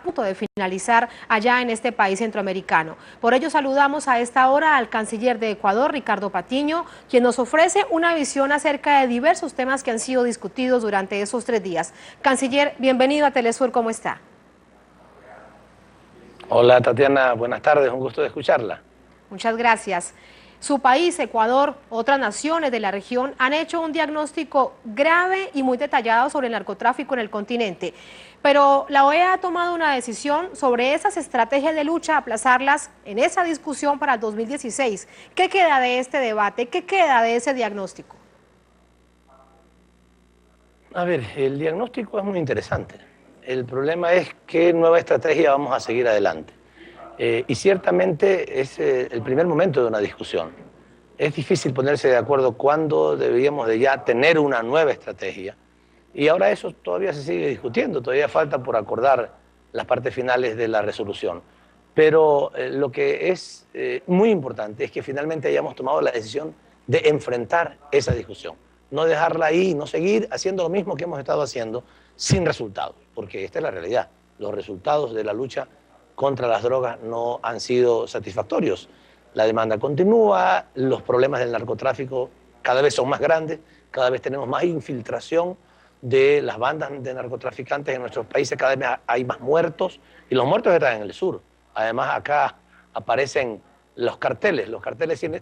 punto de finalizar allá en este país centroamericano. Por ello saludamos a esta hora al canciller de Ecuador, Ricardo Patiño, quien nos ofrece una visión acerca de diversos temas que han sido discutidos durante esos 3 días. Canciller, bienvenido a Telesur, ¿cómo está? Hola Tatiana, buenas tardes, un gusto de escucharla. Muchas gracias. Su país, Ecuador, otras naciones de la región han hecho un diagnóstico grave y muy detallado sobre el narcotráfico en el continente. Pero la OEA ha tomado una decisión sobre esas estrategias de lucha, aplazarlas en esa discusión para el 2016. ¿Qué queda de este debate? ¿Qué queda de ese diagnóstico? A ver, el diagnóstico es muy interesante. El problema es qué nueva estrategia vamos a seguir adelante. Y ciertamente es el primer momento de una discusión. Es difícil ponerse de acuerdo cuándo deberíamos de ya tener una nueva estrategia. Y ahora eso todavía se sigue discutiendo, todavía falta por acordar las partes finales de la resolución. Pero lo que es muy importante es que finalmente hayamos tomado la decisión de enfrentar esa discusión. No dejarla ahí, no seguir haciendo lo mismo que hemos estado haciendo sin resultados, porque esta es la realidad. Los resultados de la lucha contra las drogas no han sido satisfactorios. La demanda continúa, los problemas del narcotráfico cada vez son más grandes, cada vez tenemos más infiltración de las bandas de narcotraficantes en nuestros países, cada vez hay más muertos, y los muertos están en el sur. Además acá aparecen los carteles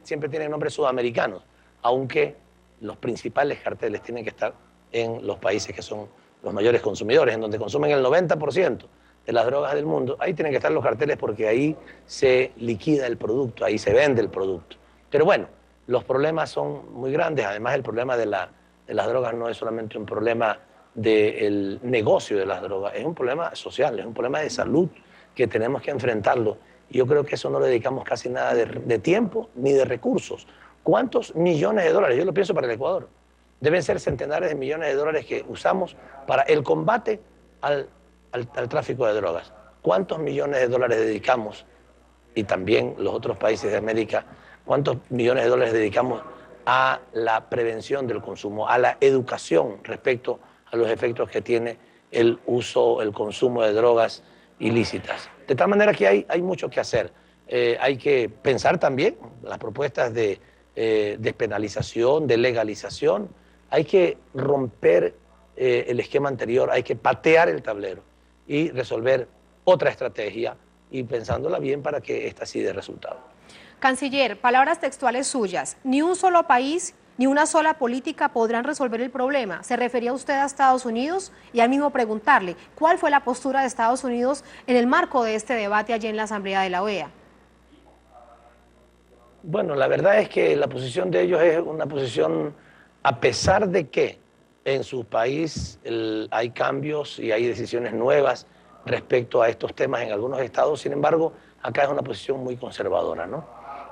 siempre tienen nombres sudamericanos, aunque los principales carteles tienen que estar en los países que son los mayores consumidores, en donde consumen el 90% de las drogas del mundo. Ahí tienen que estar los carteles porque ahí se liquida el producto, ahí se vende el producto. Pero bueno, los problemas son muy grandes. Además, el problema de las drogas no es solamente un problema del negocio de las drogas, es un problema social, es un problema de salud que tenemos que enfrentarlo. Y yo creo que eso no le dedicamos casi nada de tiempo ni de recursos. ¿Cuántos millones de dólares? Yo lo pienso para el Ecuador. Deben ser centenares de millones de dólares que usamos para el combate al tráfico de drogas. ¿Cuántos millones de dólares dedicamos, y también los otros países de América, cuántos millones de dólares dedicamos a la prevención del consumo, a la educación respecto a los efectos que tiene el uso, el consumo de drogas ilícitas? De tal manera que hay mucho que hacer. Hay que pensar también las propuestas de despenalización, de legalización. Hay que romper el esquema anterior, hay que patear el tablero y resolver otra estrategia y pensándola bien para que esta sí dé resultado. Canciller, palabras textuales suyas, ni un solo país ni una sola política podrán resolver el problema. ¿Se refería usted a Estados Unidos? Y al mismo preguntarle, ¿cuál fue la postura de Estados Unidos en el marco de este debate allí en la Asamblea de la OEA? Bueno, la verdad es que la posición de ellos es una posición, a pesar de que en su país hay cambios y hay decisiones nuevas respecto a estos temas en algunos estados, sin embargo, acá es una posición muy conservadora, ¿no?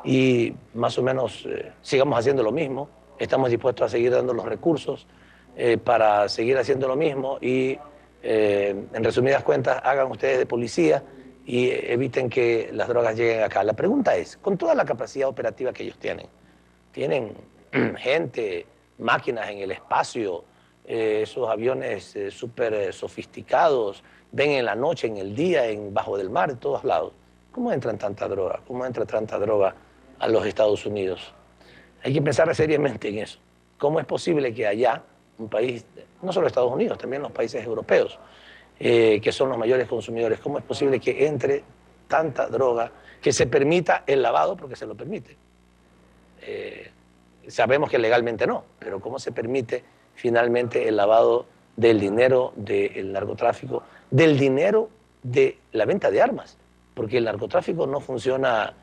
Y más o menos sigamos haciendo lo mismo, estamos dispuestos a seguir dando los recursos para seguir haciendo lo mismo y, en resumidas cuentas, hagan ustedes de policía y eviten que las drogas lleguen acá. La pregunta es, con toda la capacidad operativa que ellos tienen gente, máquinas en el espacio, esos aviones súper sofisticados, ven en la noche, en el día, bajo del mar, en todos lados. ¿Cómo entran tanta droga? ¿Cómo entra tanta droga a los Estados Unidos? Hay que pensar seriamente en eso. ¿Cómo es posible que allá, un país, no solo Estados Unidos, también los países europeos, que son los mayores consumidores, cómo es posible que entre tanta droga, que se permita el lavado, porque se lo permite? Sabemos que legalmente no, pero ¿cómo se permite finalmente el lavado del dinero del narcotráfico, del dinero de la venta de armas? Porque el narcotráfico no funciona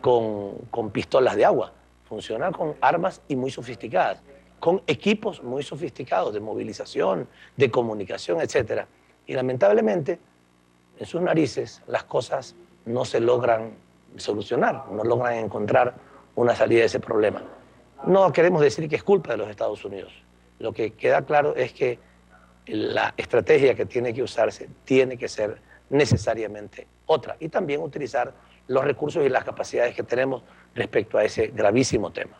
con pistolas de agua, funciona con armas y muy sofisticadas, con equipos muy sofisticados de movilización, de comunicación, etc. Y lamentablemente, en sus narices, las cosas no se logran solucionar, no logran encontrar una salida de ese problema. No queremos decir que es culpa de los Estados Unidos. Lo que queda claro es que la estrategia que tiene que usarse tiene que ser necesariamente otra y también utilizar los recursos y las capacidades que tenemos respecto a ese gravísimo tema.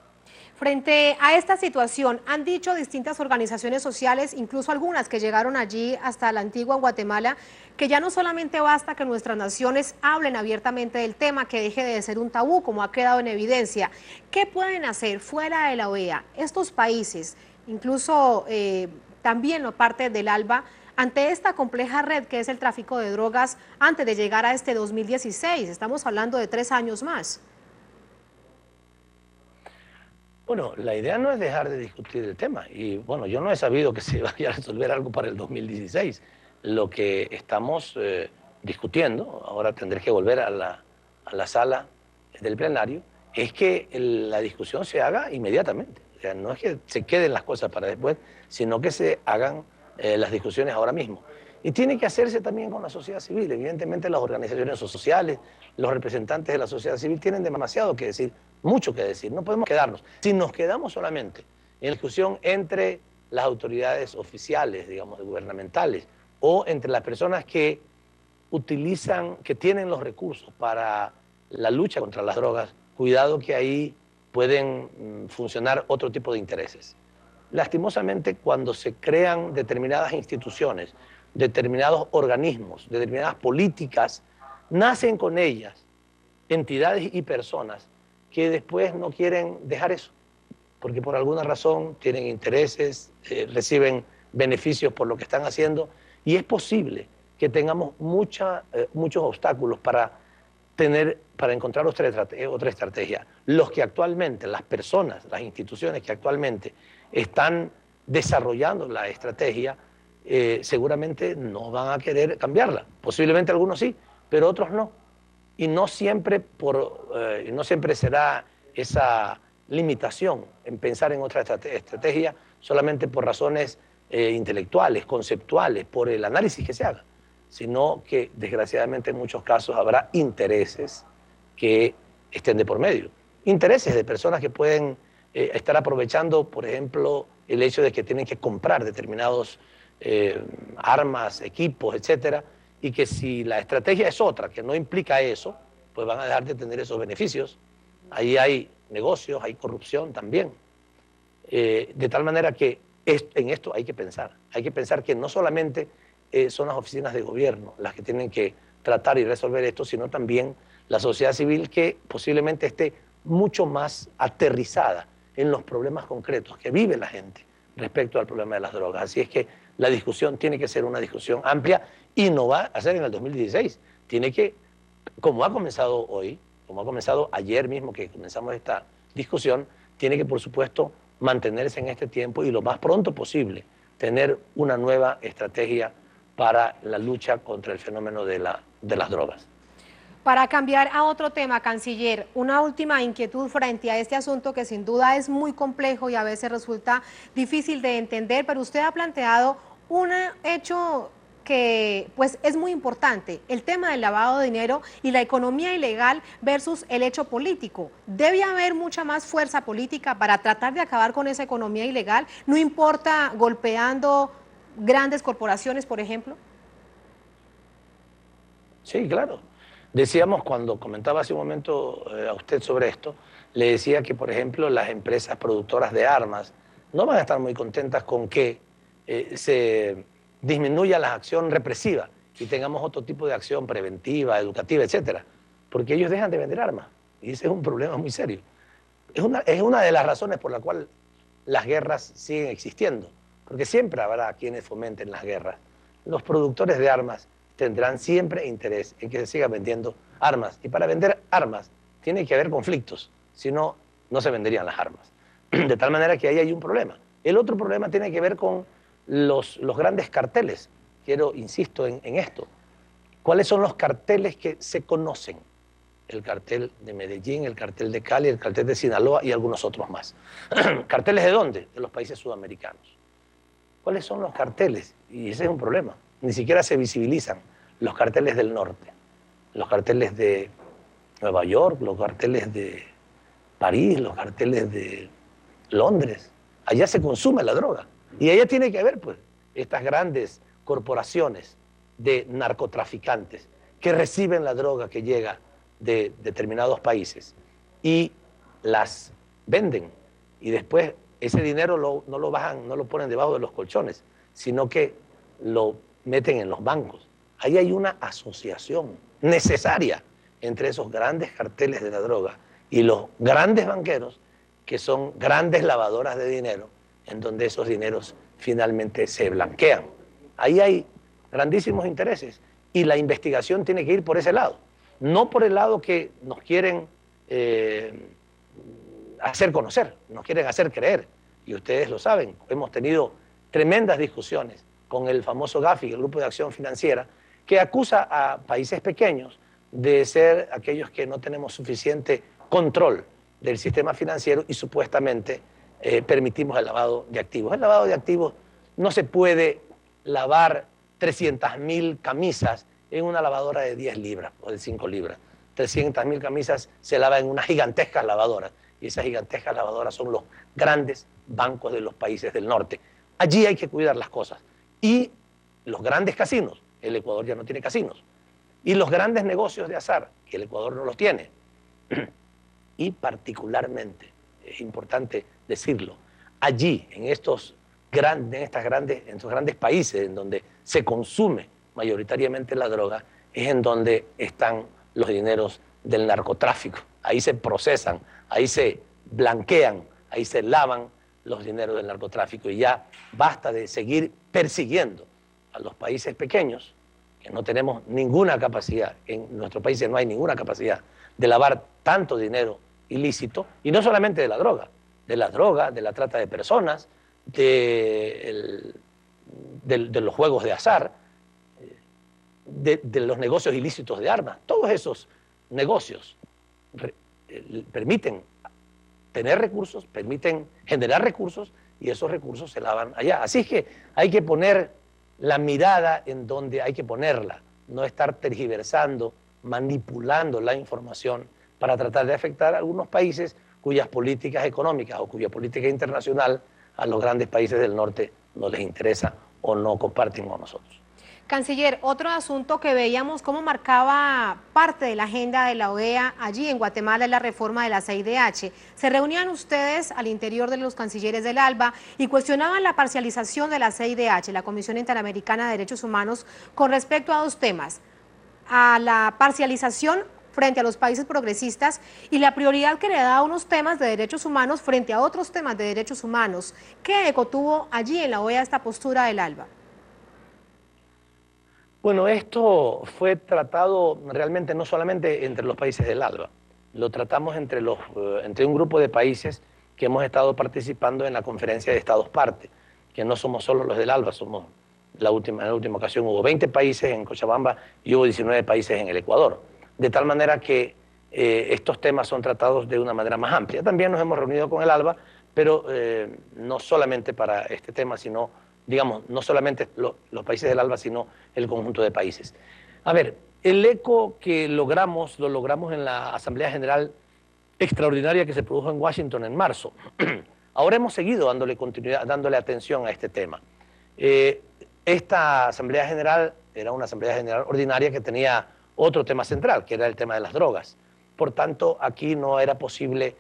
Frente a esta situación, han dicho distintas organizaciones sociales, incluso algunas que llegaron allí hasta la antigua Guatemala, que ya no solamente basta que nuestras naciones hablen abiertamente del tema, que deje de ser un tabú, como ha quedado en evidencia. ¿Qué pueden hacer fuera de la OEA estos países, incluso también la parte del ALBA, ante esta compleja red que es el tráfico de drogas antes de llegar a este 2016? Estamos hablando de 3 años más. Bueno, la idea no es dejar de discutir el tema y bueno, yo no he sabido que se vaya a resolver algo para el 2016. Lo que estamos discutiendo, ahora tendré que volver a la sala del plenario, es que la discusión se haga inmediatamente. O sea, no es que se queden las cosas para después, sino que se hagan las discusiones ahora mismo. Y tiene que hacerse también con la sociedad civil. Evidentemente las organizaciones sociales, los representantes de la sociedad civil tienen demasiado que decir, mucho que decir. No podemos quedarnos. Si nos quedamos solamente en la discusión entre las autoridades oficiales, digamos, gubernamentales, o entre las personas que utilizan, que tienen los recursos para la lucha contra las drogas, cuidado que ahí pueden funcionar otro tipo de intereses. Lastimosamente, cuando se crean determinadas instituciones, determinados organismos, determinadas políticas, nacen con ellas entidades y personas que después no quieren dejar eso, porque por alguna razón tienen intereses, reciben beneficios por lo que están haciendo, y es posible que tengamos muchos obstáculos para encontrar otra estrategia. Los que actualmente, las personas, las instituciones que actualmente están desarrollando la estrategia, seguramente no van a querer cambiarla. Posiblemente algunos sí, pero otros no. Y no siempre será esa limitación en pensar en otra estrategia solamente por razones intelectuales, conceptuales, por el análisis que se haga, sino que desgraciadamente en muchos casos habrá intereses que estén de por medio. Intereses de personas que pueden estar aprovechando, por ejemplo, el hecho de que tienen que comprar determinados armas, equipos, etcétera, y que si la estrategia es otra, que no implica eso, pues van a dejar de tener esos beneficios. Ahí hay negocios, hay corrupción también. De tal manera que en esto hay que pensar que no solamente son las oficinas de gobierno las que tienen que tratar y resolver esto, sino también la sociedad civil, que posiblemente esté mucho más aterrizada en los problemas concretos que vive la gente respecto al problema de las drogas. Así es que la discusión tiene que ser una discusión amplia y no va a ser en el 2016. Tiene que, como ha comenzado hoy, como ha comenzado ayer mismo que comenzamos esta discusión, tiene que, por supuesto, mantenerse en este tiempo y lo más pronto posible tener una nueva estrategia para la lucha contra el fenómeno de las drogas. Para cambiar a otro tema, canciller, una última inquietud frente a este asunto que sin duda es muy complejo y a veces resulta difícil de entender, pero usted ha planteado un hecho que pues es muy importante, el tema del lavado de dinero y la economía ilegal versus el hecho político. Debe haber mucha más fuerza política para tratar de acabar con esa economía ilegal, no importa golpeando grandes corporaciones, por ejemplo. Sí, claro. Decíamos, cuando comentaba hace un momento a usted sobre esto, le decía que, por ejemplo, las empresas productoras de armas no van a estar muy contentas con que se disminuya la acción represiva y tengamos otro tipo de acción preventiva, educativa, etcétera, porque ellos dejan de vender armas y ese es un problema muy serio. Es una de las razones por la cual las guerras siguen existiendo, porque siempre habrá quienes fomenten las guerras. Los productores de armas tendrán siempre interés en que se sigan vendiendo armas. Y para vender armas tiene que haber conflictos, si no, no se venderían las armas. De tal manera que ahí hay un problema. El otro problema tiene que ver con los grandes carteles. Insisto en esto. ¿Cuáles son los carteles que se conocen? El cartel de Medellín, el cartel de Cali, el cartel de Sinaloa y algunos otros más. ¿Carteles de dónde? De los países sudamericanos. ¿Cuáles son los carteles? Y ese es un problema. Ni siquiera se visibilizan los carteles del norte, los carteles de Nueva York, los carteles de París, los carteles de Londres. Allá se consume la droga. Y allá tiene que haber, pues, estas grandes corporaciones de narcotraficantes que reciben la droga que llega de determinados países y las venden y después ese dinero no lo bajan, no lo ponen debajo de los colchones, sino que lo meten en los bancos. Ahí hay una asociación necesaria entre esos grandes carteles de la droga y los grandes banqueros, que son grandes lavadoras de dinero, en donde esos dineros finalmente se blanquean. Ahí hay grandísimos intereses y la investigación tiene que ir por ese lado, no por el lado que nos quieren hacer conocer, nos quieren hacer creer, y ustedes lo saben, hemos tenido tremendas discusiones con el famoso GAFI, el Grupo de Acción Financiera, que acusa a países pequeños de ser aquellos que no tenemos suficiente control del sistema financiero y supuestamente permitimos el lavado de activos. El lavado de activos no se puede lavar 300.000 camisas en una lavadora de 10 libras o de 5 libras. 300.000 camisas se lavan en unas gigantescas lavadoras y esas gigantescas lavadoras son los grandes bancos de los países del norte. Allí hay que cuidar las cosas. Y los grandes casinos, el Ecuador ya no tiene casinos, y los grandes negocios de azar, que el Ecuador no los tiene. Y particularmente, es importante decirlo, allí, en estos grandes países en donde se consume mayoritariamente la droga, es en donde están los dineros del narcotráfico. Ahí se procesan, ahí se blanquean, ahí se lavan los dineros del narcotráfico. Y ya basta de seguir persiguiendo a los países pequeños, que no tenemos ninguna capacidad, en nuestros países no hay ninguna capacidad de lavar tanto dinero ilícito, y no solamente de la droga, de la trata de personas, de los juegos de azar, de los negocios ilícitos de armas. Todos esos negocios permiten tener recursos, permiten generar recursos, y esos recursos se lavan allá. Así es que hay que poner la mirada en donde hay que ponerla, no estar tergiversando, manipulando la información para tratar de afectar a algunos países cuyas políticas económicas o cuya política internacional a los grandes países del norte no les interesa o no comparten con nosotros. Canciller, otro asunto que veíamos cómo marcaba parte de la agenda de la OEA allí en Guatemala es la reforma de la CIDH. Se reunían ustedes al interior de los cancilleres del ALBA y cuestionaban la parcialización de la CIDH, la Comisión Interamericana de Derechos Humanos, con respecto a dos temas: a la parcialización frente a los países progresistas y la prioridad que le da a unos temas de derechos humanos frente a otros temas de derechos humanos. ¿Qué eco tuvo allí en la OEA esta postura del ALBA? Bueno, esto fue tratado realmente no solamente entre los países del ALBA, lo tratamos entre un grupo de países que hemos estado participando en la conferencia de Estados Parte, que no somos solo los del ALBA, somos en la última ocasión hubo 20 países en Cochabamba y hubo 19 países en el Ecuador. De tal manera que estos temas son tratados de una manera más amplia. También nos hemos reunido con el ALBA, pero no solamente para este tema, sino, digamos, no solamente los países del ALBA, sino el conjunto de países. A ver, el eco que lo logramos en la Asamblea General extraordinaria que se produjo en Washington en marzo. Ahora hemos seguido dándole continuidad, dándole atención a este tema. Esta Asamblea General era una Asamblea General ordinaria que tenía otro tema central, que era el tema de las drogas. Por tanto, aquí no era posible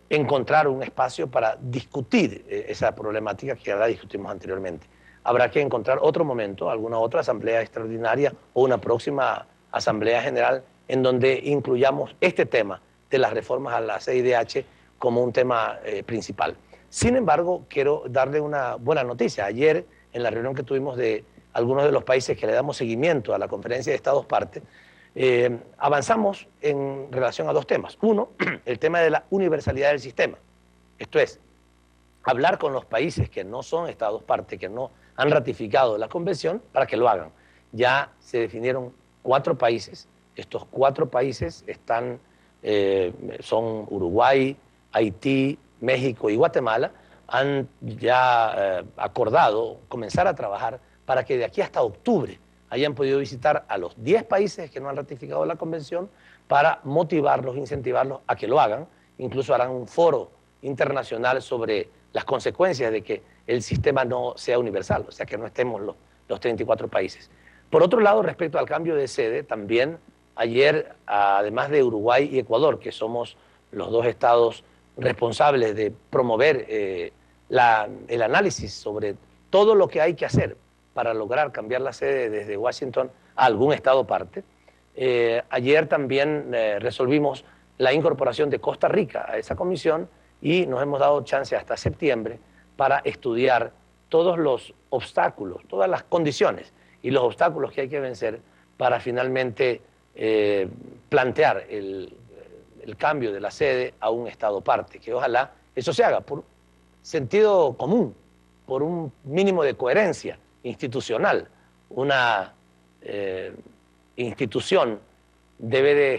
encontrar un espacio para discutir esa problemática que ya la discutimos anteriormente. Habrá que encontrar otro momento, alguna otra asamblea extraordinaria o una próxima asamblea general en donde incluyamos este tema de las reformas a la CIDH como un tema principal. Sin embargo, quiero darle una buena noticia. Ayer, en la reunión que tuvimos de algunos de los países que le damos seguimiento a la conferencia de Estados Parte, avanzamos en relación a dos temas. Uno, el tema de la universalidad del sistema. Esto es, hablar con los países que no son Estados Parte, que no han ratificado la convención, para que lo hagan. Ya se definieron 4 países. Estos 4 países son Uruguay, Haití, México y Guatemala. Han ya acordado comenzar a trabajar para que de aquí hasta octubre hayan podido visitar a los 10 países que no han ratificado la convención para motivarlos, incentivarlos a que lo hagan. Incluso harán un foro internacional sobre las consecuencias de que el sistema no sea universal, o sea, que no estemos los 34 países. Por otro lado, respecto al cambio de sede, también ayer, además de Uruguay y Ecuador, que somos los 2 estados responsables de promover el análisis sobre todo lo que hay que hacer para lograr cambiar la sede desde Washington a algún estado parte. Ayer también resolvimos la incorporación de Costa Rica a esa comisión y nos hemos dado chance hasta septiembre para estudiar todos los obstáculos, todas las condiciones y los obstáculos que hay que vencer para finalmente plantear el cambio de la sede a un estado parte, que ojalá eso se haga por sentido común, por un mínimo de coherencia institucional. Una institución debe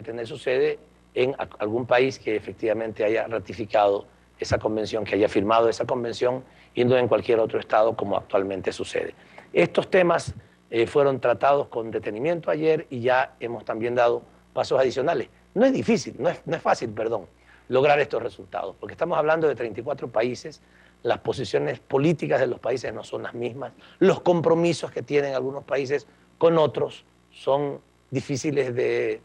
tener su sede en algún país que efectivamente haya ratificado esa convención, que haya firmado esa convención y no en cualquier otro estado como actualmente sucede. Estos temas fueron tratados con detenimiento ayer y ya hemos también dado pasos adicionales. No es difícil, no es fácil, perdón, lograr estos resultados, porque estamos hablando de 34 países, las posiciones políticas de los países no son las mismas, los compromisos que tienen algunos países con otros son difíciles de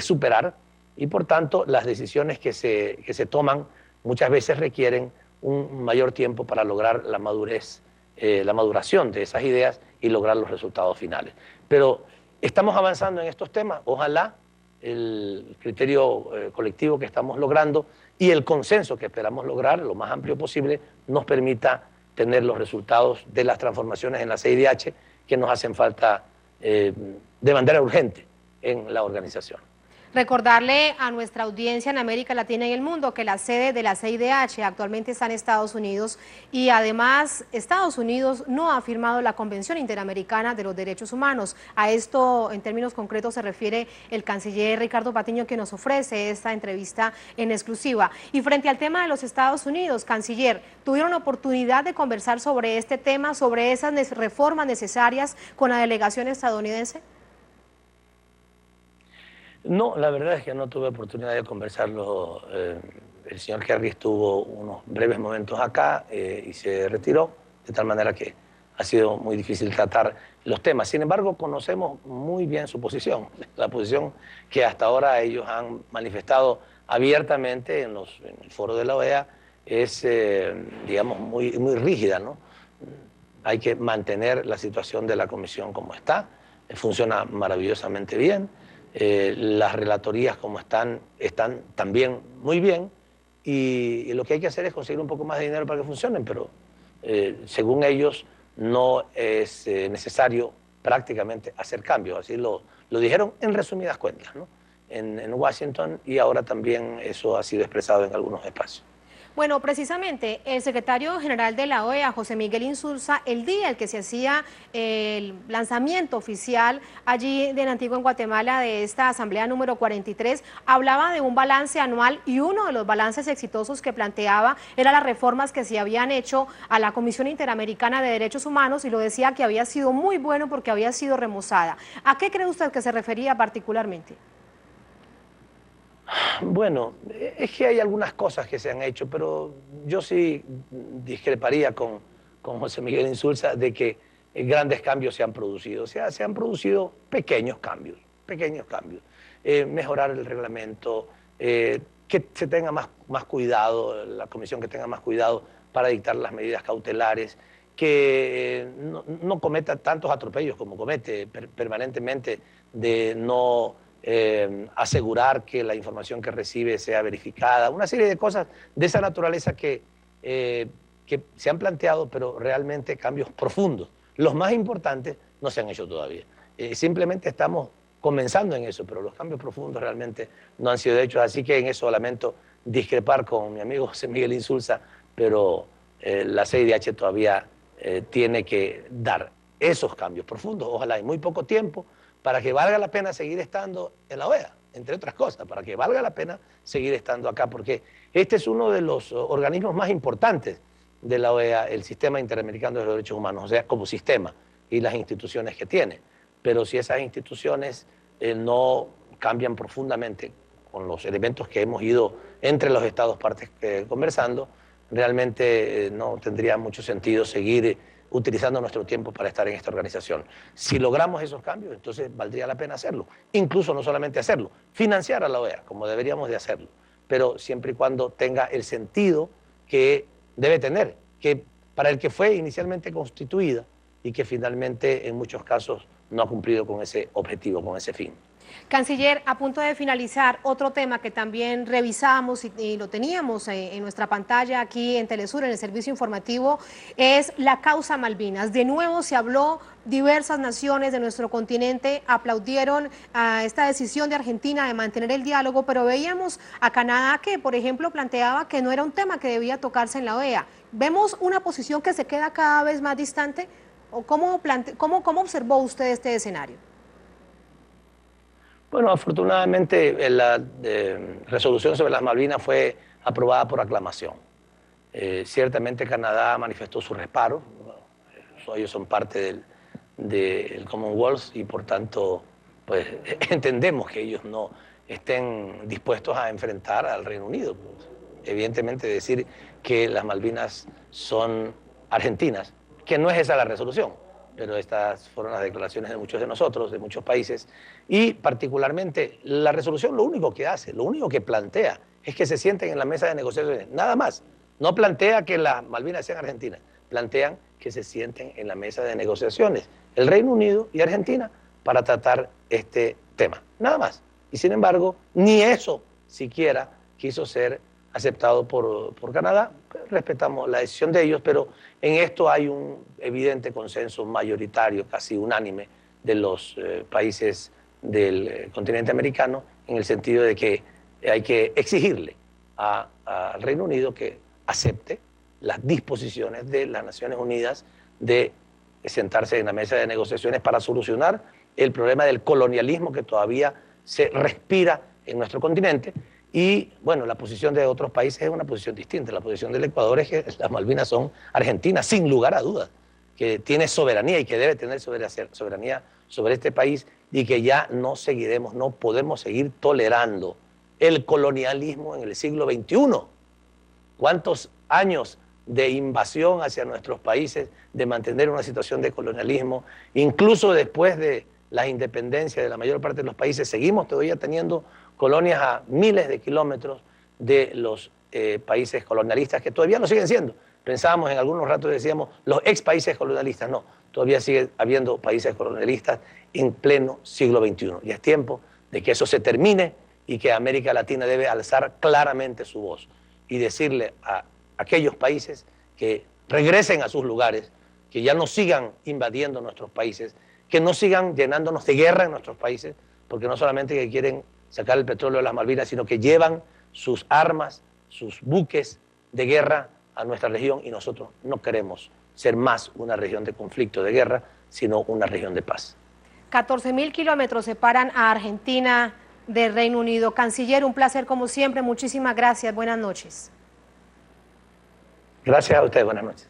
superar y por tanto las decisiones que se toman muchas veces requieren un mayor tiempo para lograr la madurez, la maduración de esas ideas y lograr los resultados finales. Pero estamos avanzando en estos temas, ojalá el criterio colectivo que estamos logrando y el consenso que esperamos lograr lo más amplio posible nos permita tener los resultados de las transformaciones en la CIDH que nos hacen falta de manera urgente en la organización. Recordarle a nuestra audiencia en América Latina y el mundo que la sede de la CIDH actualmente está en Estados Unidos y además Estados Unidos no ha firmado la Convención Interamericana de los Derechos Humanos. A esto en términos concretos se refiere el canciller Ricardo Patiño, que nos ofrece esta entrevista en exclusiva. Y frente al tema de los Estados Unidos, canciller, ¿tuvieron oportunidad de conversar sobre este tema, sobre esas reformas necesarias con la delegación estadounidense? No, la verdad es que no tuve oportunidad de conversarlo. El señor Kerry estuvo unos breves momentos acá y se retiró, de tal manera que ha sido muy difícil tratar los temas. Sin embargo, conocemos muy bien su posición, la posición que hasta ahora ellos han manifestado abiertamente en el foro de la OEA es, digamos, muy rígida, ¿no? Hay que mantener la situación de la comisión como está, funciona maravillosamente bien. Las relatorías como están también muy bien y lo que hay que hacer es conseguir un poco más de dinero para que funcionen, pero según ellos no es necesario prácticamente hacer cambios, así lo dijeron en resumidas cuentas, ¿no? En Washington y ahora también eso ha sido expresado en algunos espacios. Bueno, precisamente el secretario general de la OEA, José Miguel Insulza, el día en que se hacía el lanzamiento oficial allí en Antigua, en Guatemala, de esta asamblea número 43, hablaba de un balance anual y uno de los balances exitosos que planteaba era las reformas que se habían hecho a la Comisión Interamericana de Derechos Humanos y lo decía que había sido muy bueno porque había sido remozada. ¿A qué cree usted que se refería particularmente? Bueno, es que hay algunas cosas que se han hecho, pero yo sí discreparía con José Miguel Insulza de que grandes cambios se han producido. O sea, se han producido pequeños cambios. Mejorar el reglamento, que se tenga más cuidado, la comisión que tenga más cuidado para dictar las medidas cautelares, que no cometa tantos atropellos como comete permanentemente de no asegurar que la información que recibe sea verificada, una serie de cosas de esa naturaleza que se han planteado, pero realmente cambios profundos. Los más importantes no se han hecho todavía. Simplemente estamos comenzando en eso, pero los cambios profundos realmente no han sido hechos, así que en eso lamento discrepar con mi amigo José Miguel Insulza, pero la CIDH todavía tiene que dar esos cambios profundos, ojalá en muy poco tiempo, para que valga la pena seguir estando en la OEA, entre otras cosas, para que valga la pena seguir estando acá, porque este es uno de los organismos más importantes de la OEA, el Sistema Interamericano de los Derechos Humanos, o sea, como sistema y las instituciones que tiene. Pero si esas instituciones no cambian profundamente con los elementos que hemos ido entre los estados partes conversando, realmente no tendría mucho sentido seguir utilizando nuestro tiempo para estar en esta organización. Si logramos esos cambios, entonces valdría la pena hacerlo. Incluso no solamente hacerlo, financiar a la OEA, como deberíamos de hacerlo. pero siempre y cuando tenga el sentido que debe tener, que para el que fue inicialmente constituida y que finalmente en muchos casos no ha cumplido con ese objetivo, con ese fin. Canciller, a punto de finalizar, otro tema que también revisamos y lo teníamos en nuestra pantalla aquí en Telesur, en el servicio informativo, es la causa Malvinas. De nuevo se habló, diversas naciones de nuestro continente aplaudieron a esta decisión de Argentina de mantener el diálogo, pero veíamos a Canadá que, por ejemplo, planteaba que no era un tema que debía tocarse en la OEA. ¿Vemos una posición que se queda cada vez más distante? ¿O cómo observó usted este escenario? Bueno, afortunadamente la resolución sobre las Malvinas fue aprobada por aclamación. Ciertamente Canadá manifestó su respaldo, ellos son parte del Commonwealth y por tanto pues, entendemos que ellos no estén dispuestos a enfrentar al Reino Unido. Evidentemente decir que las Malvinas son argentinas, que no es esa la resolución, pero estas fueron las declaraciones de muchos de nosotros, de muchos países, y particularmente la resolución lo único que hace, lo único que plantea es que se sienten en la mesa de negociaciones, nada más. No plantea que las Malvinas sean argentinas, plantean que se sienten en la mesa de negociaciones el Reino Unido y Argentina para tratar este tema, nada más. Y sin embargo, ni eso siquiera quiso ser aceptado por Canadá. Respetamos la decisión de ellos, pero en esto hay un evidente consenso mayoritario, casi unánime, de los países del continente americano, en el sentido de que hay que exigirle al Reino Unido que acepte las disposiciones de las Naciones Unidas de sentarse en la mesa de negociaciones para solucionar el problema del colonialismo que todavía se respira en nuestro continente. Y bueno, la posición de otros países es una posición distinta. La posición del Ecuador es que las Malvinas son argentinas, sin lugar a dudas, que tiene soberanía y que debe tener soberanía sobre este país y que ya no seguiremos, no podemos seguir tolerando el colonialismo en el siglo XXI. ¿Cuántos años de invasión hacia nuestros países, de mantener una situación de colonialismo? Incluso después de la independencia de la mayor parte de los países, seguimos todavía teniendo colonias a miles de kilómetros de los países colonialistas, que todavía lo siguen siendo. Pensábamos en algunos ratos, decíamos, los ex países colonialistas. No, todavía sigue habiendo países colonialistas en pleno siglo XXI. Y es tiempo de que eso se termine y que América Latina debe alzar claramente su voz y decirle a aquellos países que regresen a sus lugares, que ya no sigan invadiendo nuestros países, que no sigan llenándonos de guerra en nuestros países, porque no solamente que quieren sacar el petróleo de las Malvinas, sino que llevan sus armas, sus buques de guerra a nuestra región y nosotros no queremos ser más una región de conflicto, de guerra, sino una región de paz. 14.000 kilómetros separan a Argentina del Reino Unido. Canciller, un placer como siempre, muchísimas gracias, buenas noches. Gracias a ustedes, buenas noches.